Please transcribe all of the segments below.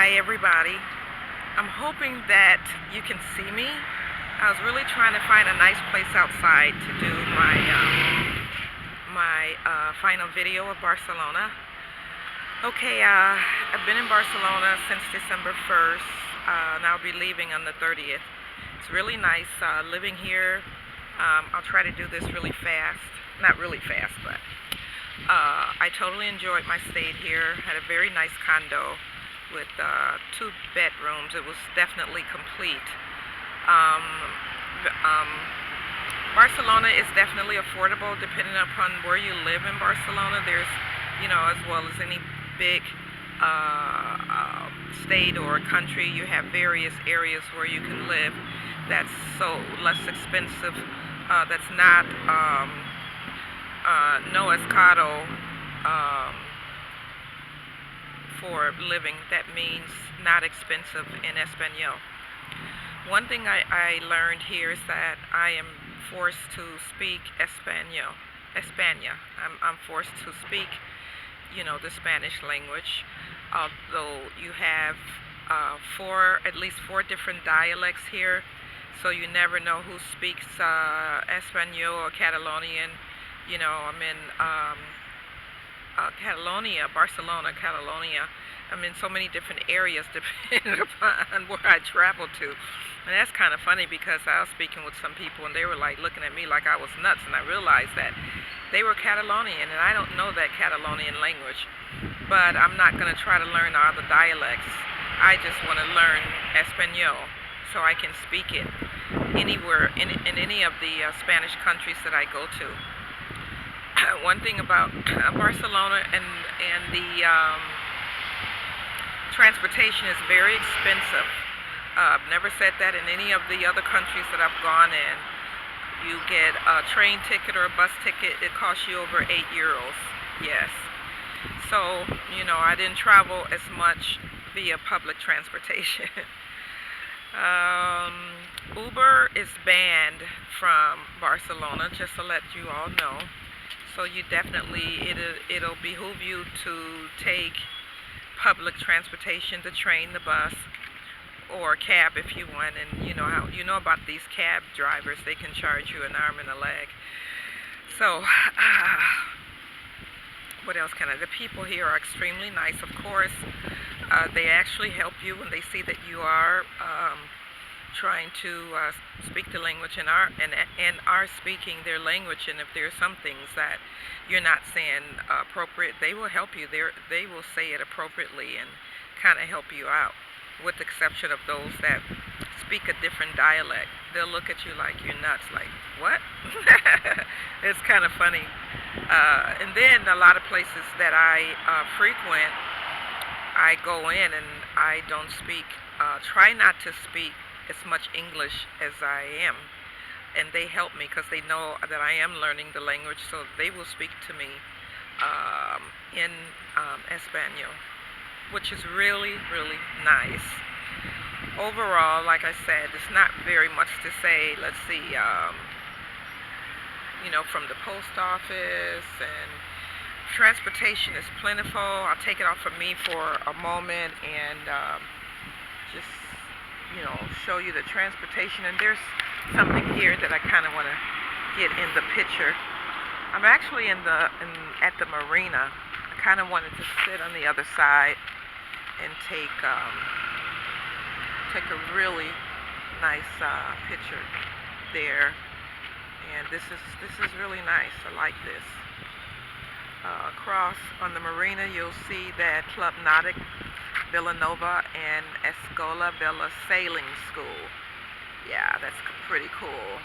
Hi everybody. I'm hoping that you can see me. I was really trying to find a nice place outside to do my final video of Barcelona. Okay, I've been in Barcelona since December 1st, and I'll be leaving on the 30th. It's really nice living here. I'll try to do this really fast. Not really fast, but I totally enjoyed my stay here. Had a very nice condo with 2 bedrooms. It was definitely complete. Um, Barcelona is definitely affordable depending upon where you live in Barcelona. There's, as well as any big state or country, you have various areas where you can live that's so less expensive, that's not no es caro for living. That means not expensive in Espanol. One thing I learned here is that I am forced to speak Espanol. I'm forced to speak, the Spanish language. Although you have at least four different dialects here, so you never know who speaks Espanol or Catalonian. I'm in Catalonia, Barcelona, Catalonia. I'm in so many different areas depending upon where I travel to. And that's kind of funny because I was speaking with some people and they were like looking at me like I was nuts, and I realized that they were Catalonian and I don't know that Catalonian language. But I'm not going to try to learn all the dialects. I just want to learn Espanol so I can speak it anywhere in any of the Spanish countries that I go to. One thing about Barcelona and the transportation is very expensive. I've never said that in any of the other countries that I've gone in. You get a train ticket or a bus ticket, it costs you over €8. Yes. So, I didn't travel as much via public transportation. Uber is banned from Barcelona, just to let you all know. So you definitely, it'll behoove you to take public transportation, the train, the bus, or a cab if you want. And you know about these cab drivers, they can charge you an arm and a leg. So what else can I? The people here are extremely nice, of course. They actually help you when they see that you are trying to speak the language and are speaking their language, and if there are some things that you're not saying appropriate, they will help you. They will say it appropriately and kind of help you out, with the exception of those that speak a different dialect. They'll look at you like you're nuts, like, what? It's kind of funny. And then a lot of places that I frequent, I go in and I don't speak, try not to speak as much English as I am. And they help me because they know that I am learning the language, so they will speak to me in Espanol, which is really, really nice. Overall, like I said, it's not very much to say. Let's see, from the post office, and transportation is plentiful. I'll take it off of me for a moment and just, show you the transportation. And there's something here that I kind of want to get in the picture. I'm actually at the marina. I kind of wanted to sit on the other side and take a really nice picture there. And this is really nice. I like this. Across on the marina, you'll see that Club Nautic Villanova and Escola Vela Sailing School. Yeah, that's pretty cool.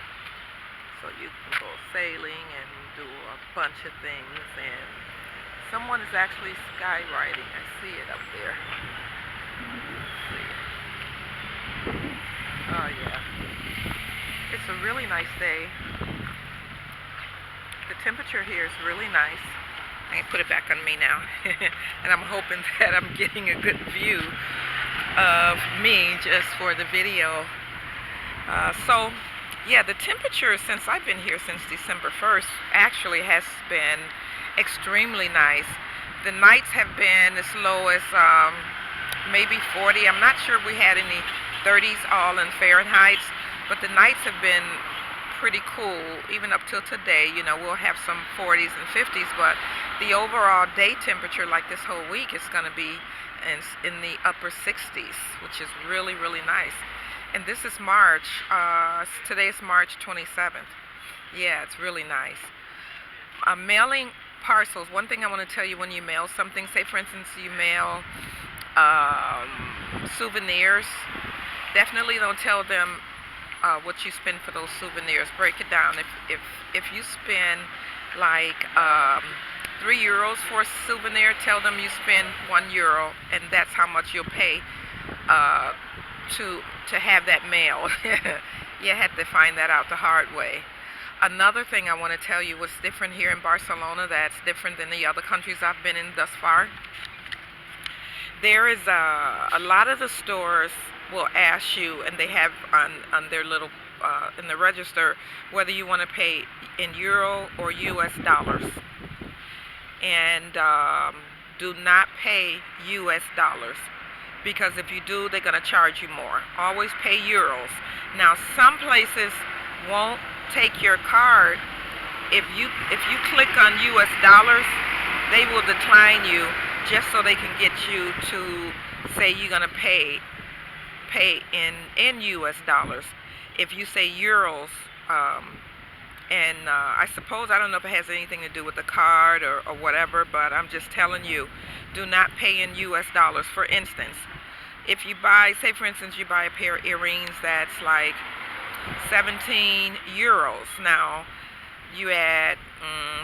So you can go sailing and do a bunch of things. And someone is actually skywriting. I see it up there. Let's see. Oh yeah. It's a really nice day. The temperature here is really nice. I can put it back on me now. And I'm hoping that I'm getting a good view of me just for the video. So yeah, the temperature since I've been here since December 1st actually has been extremely nice. The nights have been as low as maybe 40. I'm not sure if we had any 30s all in Fahrenheit, but the nights have been pretty cool even up till today. You know, we'll have some 40s and 50s, but the overall day temperature like this whole week is going to be in the upper 60s, which is really, really nice. And this is March. Today is March 27th. Yeah, it's really nice. Mailing parcels. One thing I want to tell you, when you mail something, say for instance you mail souvenirs, definitely don't tell them what you spend for those souvenirs. Break it down. If you spend like €3 for a souvenir, tell them you spend €1, and that's how much you'll pay to have that mailed. You had to find that out the hard way. Another thing I want to tell you, what's different here in Barcelona that's different than the other countries I've been in thus far. There is a lot of the stores will ask you, and they have on their little in the register, whether you want to pay in euro or US dollars. And do not pay US dollars, because if you do, they're going to charge you more. Always pay euros. Now, some places won't take your card. If you click on US dollars, they will decline you just so they can get you to say you're going to pay in US dollars. If you say euros, and I suppose, I don't know if it has anything to do with the card or whatever, but I'm just telling you, do not pay in US dollars. For instance, if you buy, say for instance you buy a pair of earrings that's like 17 euros. Now you add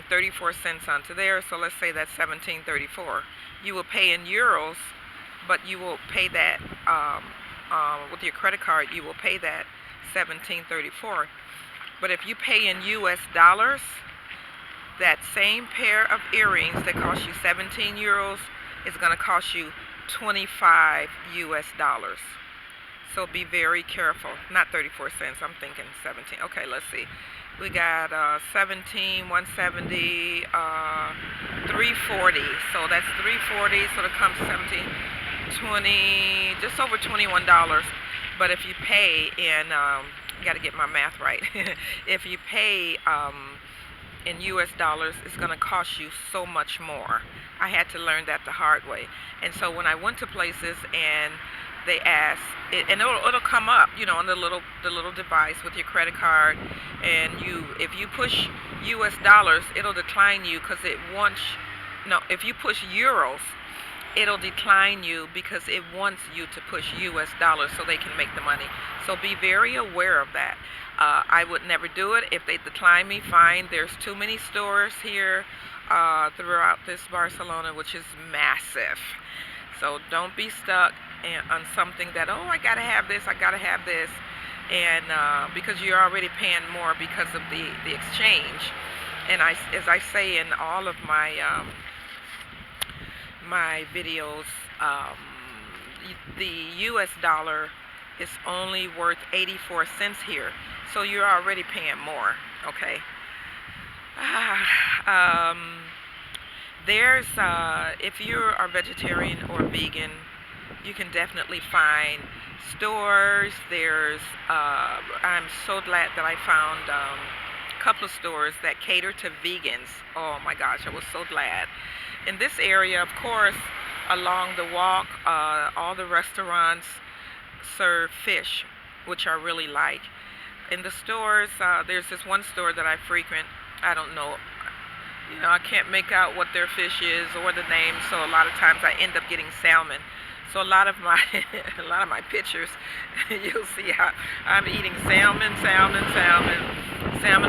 34 cents onto there, so let's say that's 17.34. You will pay in euros, but you will pay that with your credit card. You will pay that 17.34. But if you pay in US dollars, that same pair of earrings that cost you 17 euros is going to cost you 25 US dollars. So be very careful. Not 34 cents, I'm thinking 17. Okay, let's see. We got 17, 170, 340. So that's 340, so it comes to 17, 20, just over $21. But if you pay in, got to get my math right. If you pay in US dollars, it's going to cost you so much more. I had to learn that the hard way. And so when I went to places and they ask, and it'll come up, you know, on the little device with your credit card, and if you push US dollars, it'll decline you because it wants, no, if you push euros, it'll decline you because it wants you to push US dollars so they can make the money. So be very aware of that. I would never do it. If they decline me, fine. There's too many stores here throughout this Barcelona, which is massive. So don't be stuck on something that, oh, I gotta have this, and because you're already paying more because of the exchange. And as I say in all of my my videos, the US dollar is only worth 84 cents here, so you're already paying more. Okay. There's if you are vegetarian or vegan, you can definitely find stores. There's I'm so glad that I found a couple of stores that cater to vegans. Oh my gosh, I was so glad. In this area, of course, along the walk, all the restaurants serve fish, which I really like. In the stores, there's this one store that I frequent. I don't know, you know, I can't make out what their fish is or the name, so a lot of times I end up getting salmon. So a lot of my pictures, you'll see how I'm eating salmon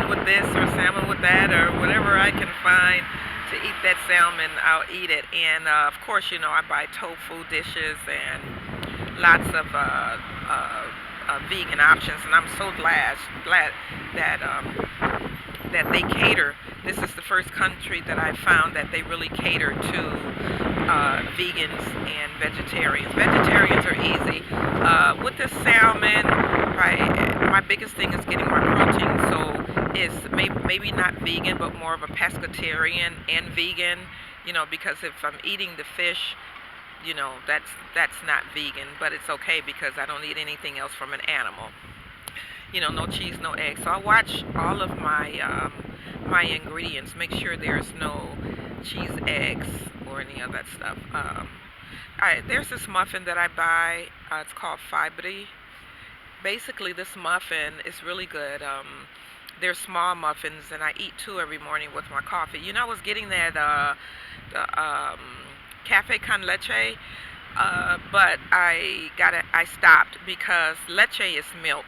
with this or salmon with that, or whatever I can find to eat that salmon, I'll eat it. And of course, you know, I buy tofu dishes and lots of vegan options, and I'm so glad that they cater. This is the first country that I found that they really cater to vegans and vegetarians. Vegetarians are easy. With the salmon, my biggest thing is getting my protein, so it's maybe not vegan, but more of a pescatarian and vegan, you know, because if I'm eating the fish, that's not vegan, but it's okay because I don't eat anything else from an animal. No cheese, no eggs. So I watch all of my ingredients, make sure there's no cheese, eggs, or any of that stuff. There's this muffin that I buy. It's called Fibri. Basically, this muffin is really good. They're small muffins, and I eat two every morning with my coffee. I was getting that the cafe con leche, but I stopped because leche is milk.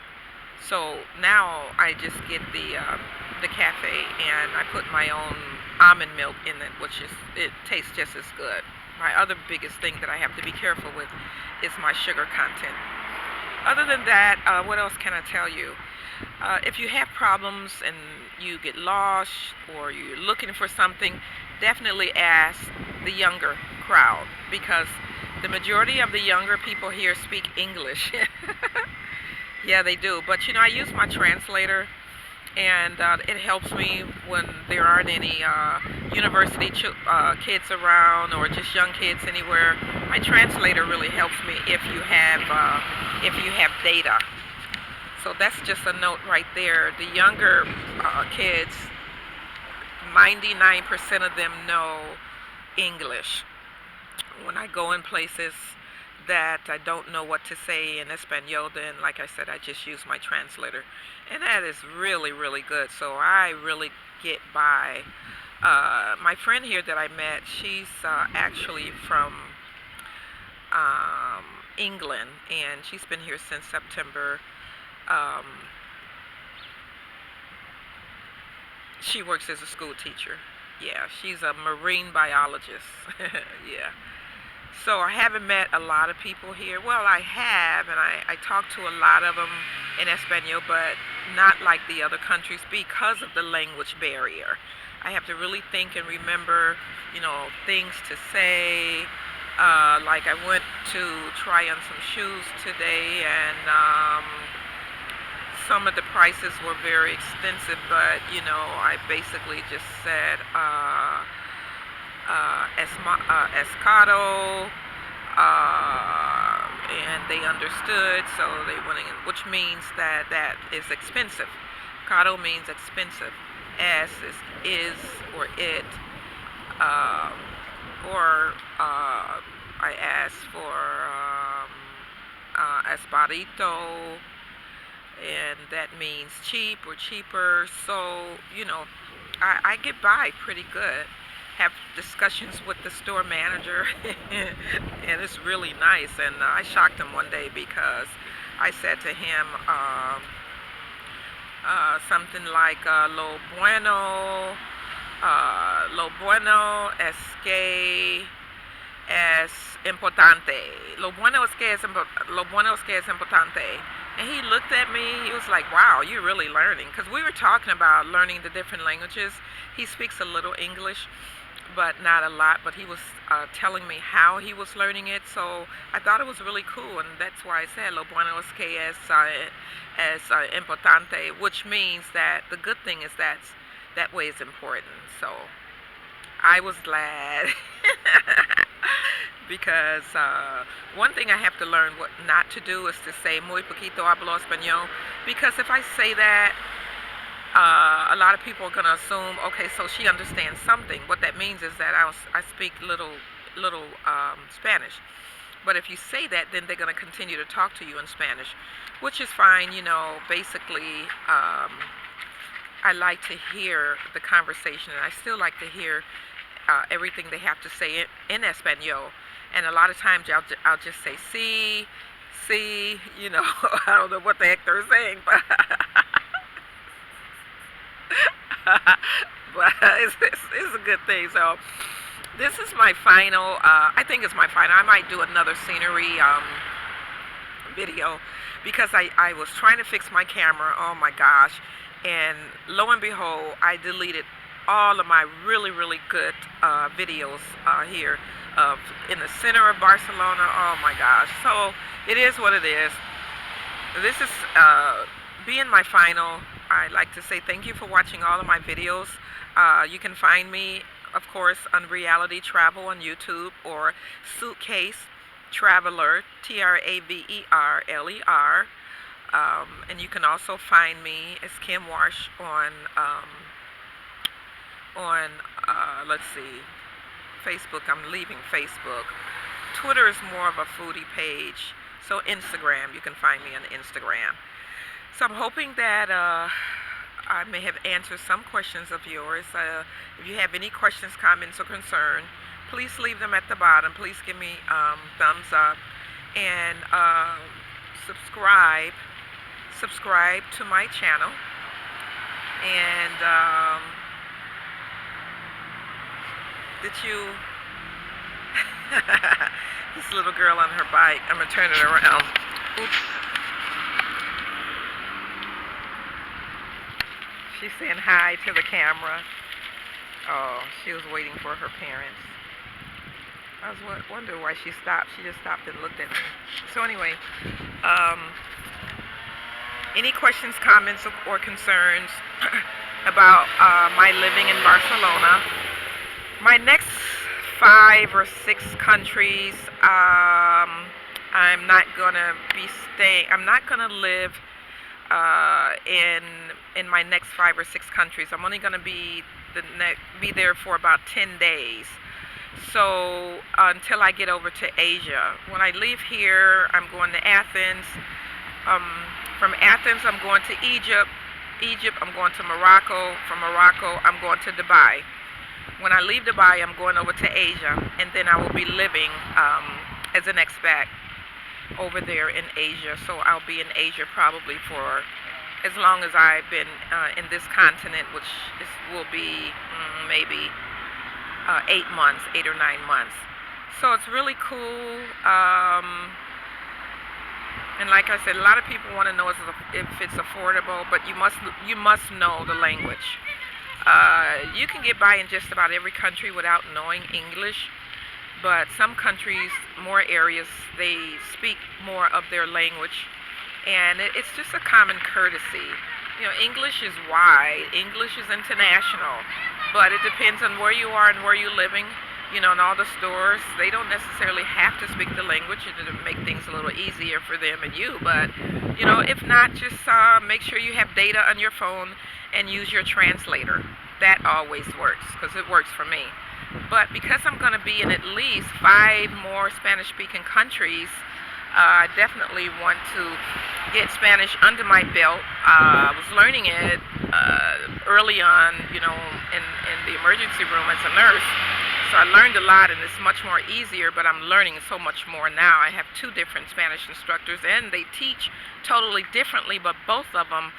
So now I just get the cafe, and I put my own almond milk in it, which it tastes just as good. My other biggest thing that I have to be careful with is my sugar content. Other than that, what else can I tell you? If you have problems and you get lost or you're looking for something, definitely ask the younger crowd because the majority of the younger people here speak English. Yeah, they do. But I use my translator, and it helps me when there aren't any university kids around or just young kids anywhere. My translator really helps me if you have data. So that's just a note right there. The younger kids, 99% of them know English. When I go in places that I don't know what to say in Espanol, then, like I said, I just use my translator. And that is really, really good. So I really get by. My friend here that I met, she's actually from England, and she's been here since September. Um, she works as a school teacher. Yeah, she's a marine biologist. Yeah. So I haven't met a lot of people here. Well, I have, and I talk to a lot of them in Espanol, but not like the other countries because of the language barrier. I have to really think and remember, things to say. Like I went to try on some shoes today, and some of the prices were very expensive, but I basically just said escado, and they understood, so they went in, which means that is expensive. Caro means expensive. Es is or it, uh, or I asked for espadito, and that means cheap or cheaper. So, I get by pretty good. Have discussions with the store manager, and it's really nice. And I shocked him one day because I said to him something like lo bueno es que es importante. Lo bueno es que es importante. And he looked at me, he was like, wow, you're really learning. Because we were talking about learning the different languages. He speaks a little English, but not a lot. But he was telling me how he was learning it. So I thought it was really cool. And that's why I said, lo bueno es que es importante, which means that the good thing is that way is important. So I was glad. Because one thing I have to learn what not to do is to say muy poquito hablo español, because if I say that, a lot of people are going to assume, okay, so she understands something. What that means is that I speak little Spanish. But if you say that, then they're going to continue to talk to you in Spanish, which is fine. Basically, I like to hear the conversation, and I still like to hear everything they have to say in Espanol. And a lot of times I'll just say sí, sí, I don't know what the heck they're saying, but but it's a good thing. So this is my final, I think it's my final. I might do another scenery video because I was trying to fix my camera, oh my gosh, and lo and behold, I deleted all of my really, really good videos here in the center of Barcelona. Oh my gosh. So it is what it is. This is being my final. I'd like to say thank you for watching all of my videos. You can find me of course, on Reality Travel on YouTube, or Suitcase Traveler, Traverler. And you can also find me as Kim Wash on let's see, Facebook. I'm leaving Facebook. Twitter is more of a foodie page. So Instagram, you can find me on Instagram. So I'm hoping that I may have answered some questions of yours. If you have any questions, comments, or concern, please leave them at the bottom. Please give me thumbs up, and subscribe. Subscribe to my channel. And did you? This little girl on her bike. I'm gonna turn it around. Oops. She's saying hi to the camera. Oh, she was waiting for her parents. I was wondering why she stopped. She just stopped and looked at me. So anyway, any questions, comments, or concerns about my living in Barcelona? My next 5 or 6 countries, I'm not gonna be staying. I'm not gonna live in my next 5 or 6 countries. I'm only gonna be there for about 10 days. So until I get over to Asia. When I leave here, I'm going to Athens. From Athens, I'm going to Egypt. I'm going to Morocco. From Morocco, I'm going to Dubai. When I leave Dubai, I'm going over to Asia, and then I will be living as an expat over there in Asia. So I'll be in Asia probably for as long as I've been in this continent, which will be maybe 8 months, 8 or 9 months. So it's really cool. And like I said, a lot of people want to know if it's affordable, but you must know the language. You can get by in just about every country without knowing English, but some countries, more areas, they speak more of their language, and it's just a common courtesy. You know, English is wide, English is international, but it depends on where you are and where you're living. You know, in all the stores, they don't necessarily have to speak the language to make things a little easier for them and you, but, you know, if not, just make sure you have data on your phone and use your translator. That always works, because it works for me. But because I'm going to be in at least 5 more Spanish-speaking countries, I definitely want to get Spanish under my belt. I was learning it early on, you know, in the emergency room as a nurse. So I learned a lot, and it's much more easier, but I'm learning so much more now. I have 2 different Spanish instructors, and they teach totally differently, but both of them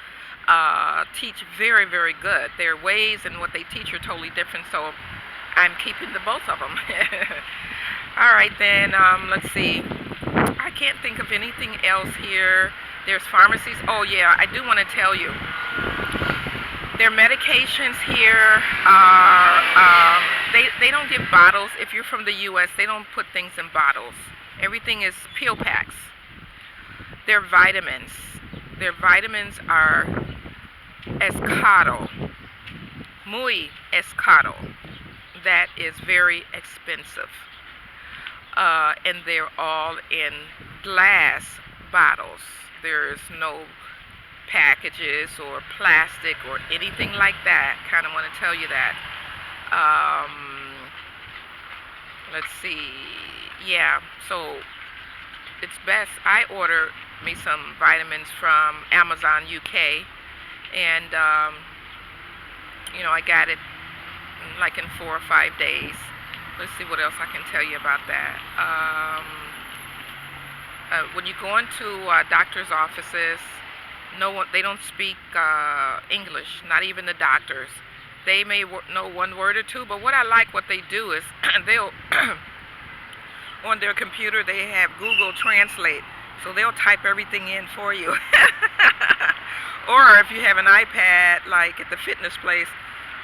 teach very, very good. Their ways and what they teach are totally different, so I'm keeping the both of them. All right, then, let's see. I can't think of anything else here. There's pharmacies. Oh, yeah, I do want to tell you. Their medications here are, they don't give bottles. If you're from the U.S., they don't put things in bottles. Everything is pill packs. Their vitamins are escaro, muy escaro. That is very expensive. And they're all in glass bottles. There's no packages or plastic or anything like that. Kind of want to tell you that. Let's see. Yeah, so it's best. I order me some vitamins from Amazon UK, and you know, I got it like in 4 or 5 days. Let's see what else I can tell you about that. When you go into doctor's offices, they don't speak English, not even the doctors. They may know 1 word or 2, but what I like what they do is they'll on their computer they have Google Translate, so they'll type everything in for you. Or if you have an iPad, like at the fitness place,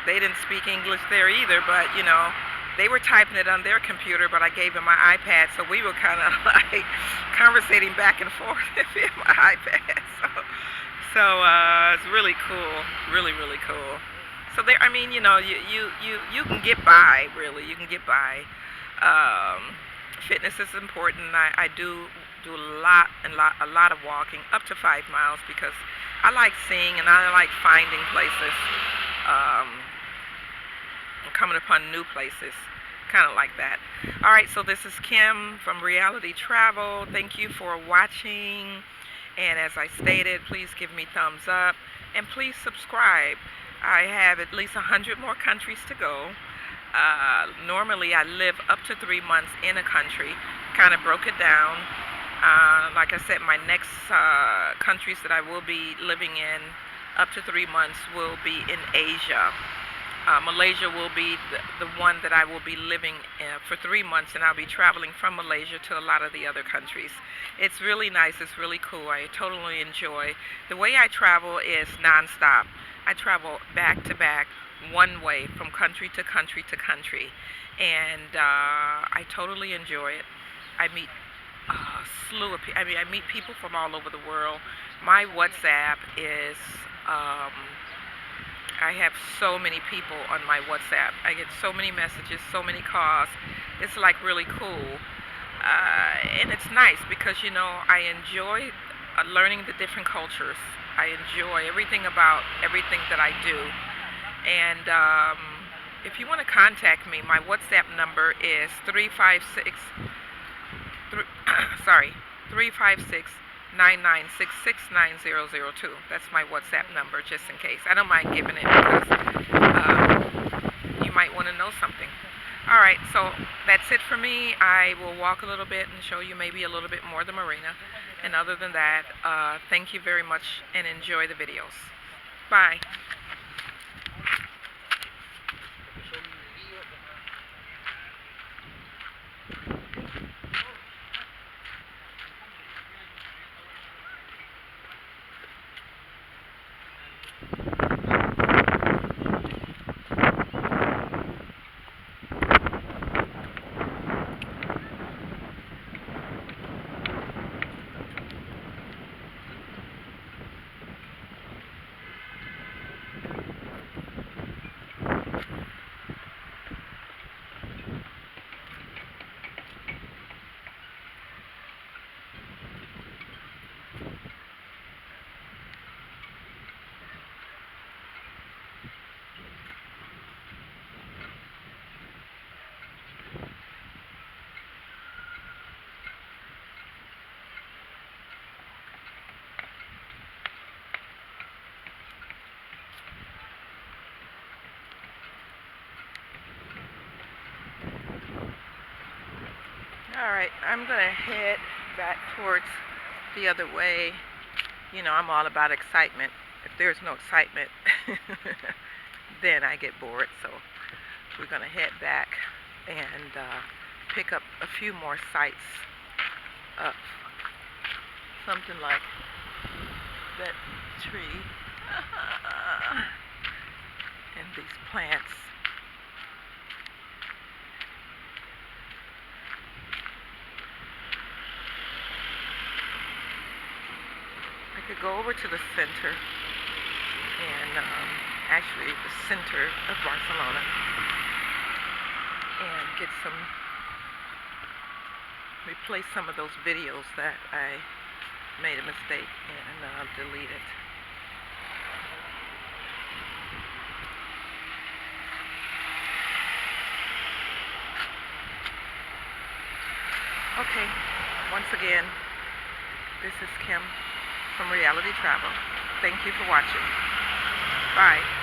they didn't speak English there either, but you know, they were typing it on their computer, but I gave them my iPad, so we were kind of like conversating back and forth via my iPad. So it's really cool, really, really cool. So there, I mean, you can get by, really. You can get by. Um, Fitness is important. I do a lot of walking, up to 5 miles, because I like seeing and I like finding places, um, and coming upon new places, kind of like that. All right, so this is Kim from Reality Travel. Thank you for watching. And as I stated, please give me thumbs up and please subscribe. I have at least 100 more countries to go. Normally, I live up to 3 months in a country. Kind of broke it down. Like I said, my next countries that I will be living in up to 3 months will be in Asia. Malaysia will be the one that I will be living for 3 months, and I'll be traveling from Malaysia to a lot of the other countries. It's really nice. It's really cool. I totally enjoy. The way I travel is nonstop. I travel back to back, one way, from country to country to country, and I totally enjoy it. I meet a slew of people. I mean, I meet people from all over the world. My WhatsApp is I have so many people on my WhatsApp. I get so many messages, so many calls. It's like really cool. And it's nice because, I enjoy learning the different cultures. I enjoy everything about everything that I do. And if you want to contact me, my WhatsApp number is 356, sorry, 356 9966902. That's my WhatsApp number, just in case. I don't mind giving it because you might want to know something. All right, so that's it for me. I will walk a little bit and show you maybe a little bit more of the marina. And other than that, thank you very much and enjoy the videos. Bye. All right, I'm going to head back towards the other way. I'm all about excitement. If there's no excitement, then I get bored. So we're going to head back and pick up a few more sites of something like that tree and these plants. I could go over to the center and actually the center of Barcelona and replace some of those videos that I made a mistake and delete it. Okay, once again, this is Kim from Reality Travel. Thank you for watching. Bye.